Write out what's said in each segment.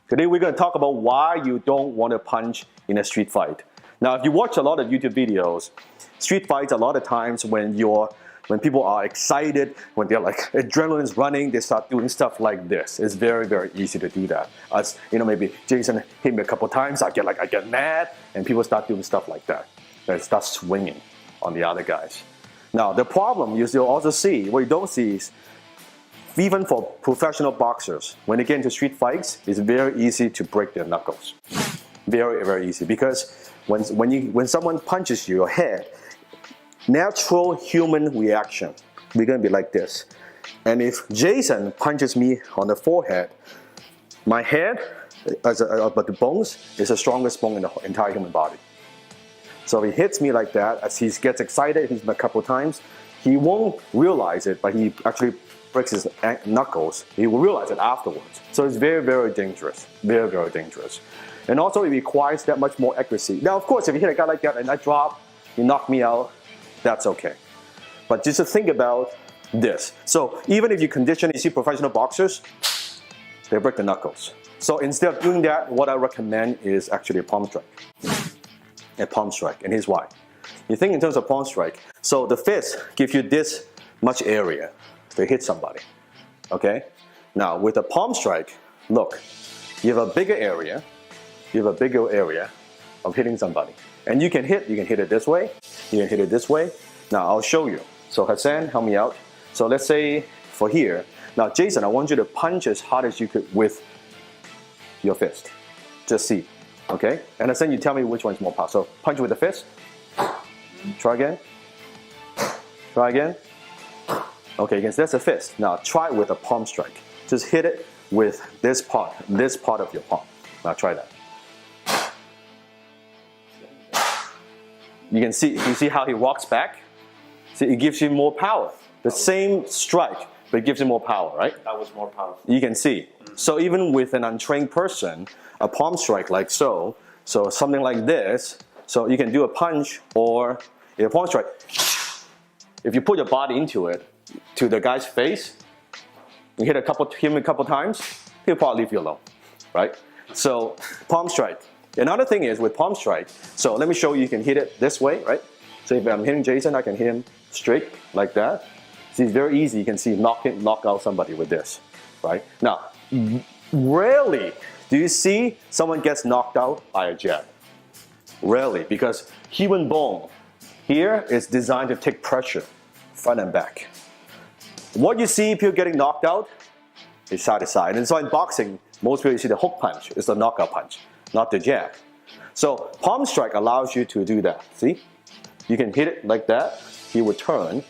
Today we're going to talk about why you don't want to punch in a street fight. Now, if you watch a lot of YouTube videos, street fights a lot of times when people are excited, when they're like adrenaline's running, they start doing stuff like this. It's very, very easy to do that. As you know, maybe Jason hit me a couple times, I get mad, and people start doing stuff like that. They start swinging on the other guys. Now, the problem you'll also see, what you don't see is, even for professional boxers, when they get into street fights, it's very easy to break their knuckles. Very, very easy, because when someone punches your head, natural human reaction, we're gonna be like this. And if Jason punches me on the forehead, my head, but the bones, is the strongest bone in the entire human body. So if he hits me like that, as he gets excited, hits me a couple times, he won't realize it, but he actually breaks his knuckles. He will realize it afterwards. So it's very, very dangerous. Very, very dangerous. And also it requires that much more accuracy. Now, of course, if you hit a guy like that and I drop, you knock me out, that's okay. But just to think about this. So even if you condition, you see professional boxers, they break the knuckles. So instead of doing that, what I recommend is actually a palm strike. A palm strike, and here's why. You think in terms of palm strike, so the fist gives you this much area to hit somebody, okay? Now with a palm strike, look, you have a bigger area of hitting somebody. And you can hit it this way, you can hit it this way. Now I'll show you. So Hassan, help me out. So let's say for here, now Jason, I want you to punch as hard as you could with your fist. Just see, okay? And Hassan, you tell me which one's more powerful. So punch with the fist. Try again. Try again. Okay, that's a fist. Now try it with a palm strike. Just hit it with this part of your palm. Now try that. You see how he walks back? See, it gives you more power. The same strike, but it gives you more power, right? That was more powerful. You can see. So even with an untrained person, a palm strike like so something like this, so you can do a punch or a palm strike. If you put your body into it, to the guy's face, you hit him a couple times, he'll probably leave you alone, right? So palm strike. Another thing is with palm strike, so let me show you, you can hit it this way, right? So if I'm hitting Jason, I can hit him straight like that. See, it's very easy. You can see knock out somebody with this, right? Now, rarely do you see someone gets knocked out by a jab. Rarely, because human bone here is designed to take pressure front and back. What you see people getting knocked out is side to side. And so in boxing, most people you see the hook punch is the knockout punch, not the jab. So palm strike allows you to do that. See? You can hit it like that, he will turn.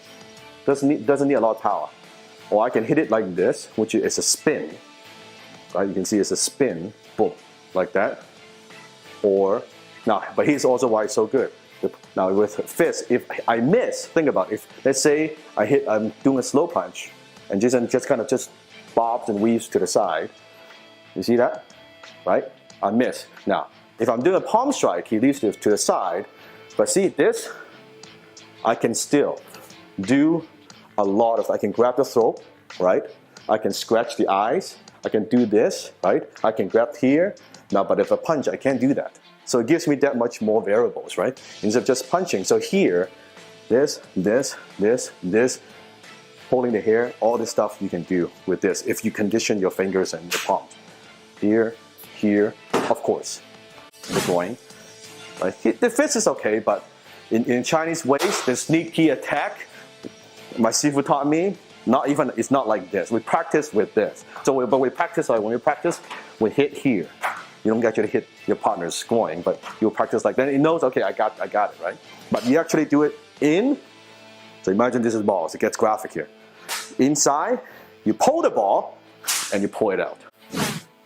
Doesn't need a lot of power. Or I can hit it like this, which is a spin. Right? You can see it's a spin, boom, like that. Or now, but here's also why it's so good. Now with fist, if I miss, think about it. If let's say I'm doing a slow punch, and Jason just kind of bobs and weaves to the side. You see that? Right? I miss. Now, if I'm doing a palm strike, he leaves to the side. But see this? I can still do a lot of. I can grab the throat, right? I can scratch the eyes. I can do this, right? I can grab here. Now, but if I punch, I can't do that. So it gives me that much more variables, right? Instead of just punching. So here, this, holding the hair, all this stuff you can do with this if you condition your fingers and your palm. Here, of course, the groin. Right? The fist is okay, but in Chinese ways, the sneaky attack, my sifu taught me, it's not like this. We practice with this. But we practice, like when we practice, we hit here. You don't actually hit your partner's groin, but you practice like that. It knows, okay, I got it, right? But you actually do it in. So imagine this is balls. It gets graphic here. Inside, you pull the ball, and you pull it out.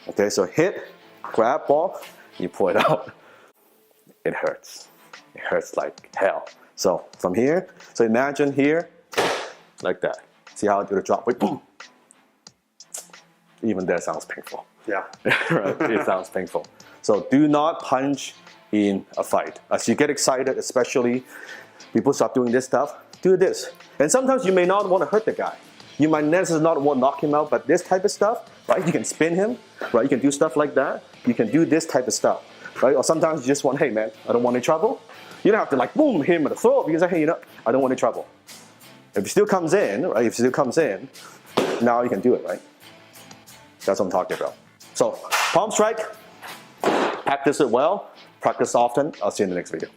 Okay, so hit, grab ball, you pull it out. It hurts. It hurts like hell. So from here, so imagine here, like that. See how I do the drop? Wait, boom. Even that sounds painful. Yeah. Right? It sounds painful. So do not punch in a fight. As you get excited, especially people start doing this stuff, do this. And sometimes you may not want to hurt the guy. You might necessarily not want to knock him out, but this type of stuff, right? You can spin him, right? You can do stuff like that. You can do this type of stuff, right? Or sometimes you just want, hey man, I don't want any trouble. You don't have to like boom, hit him in the throat because hey, I don't want any trouble. If he still comes in, right? If he still comes in, now you can do it, right? That's what I'm talking about. So palm strike, practice it well, practice often. I'll see you in the next video.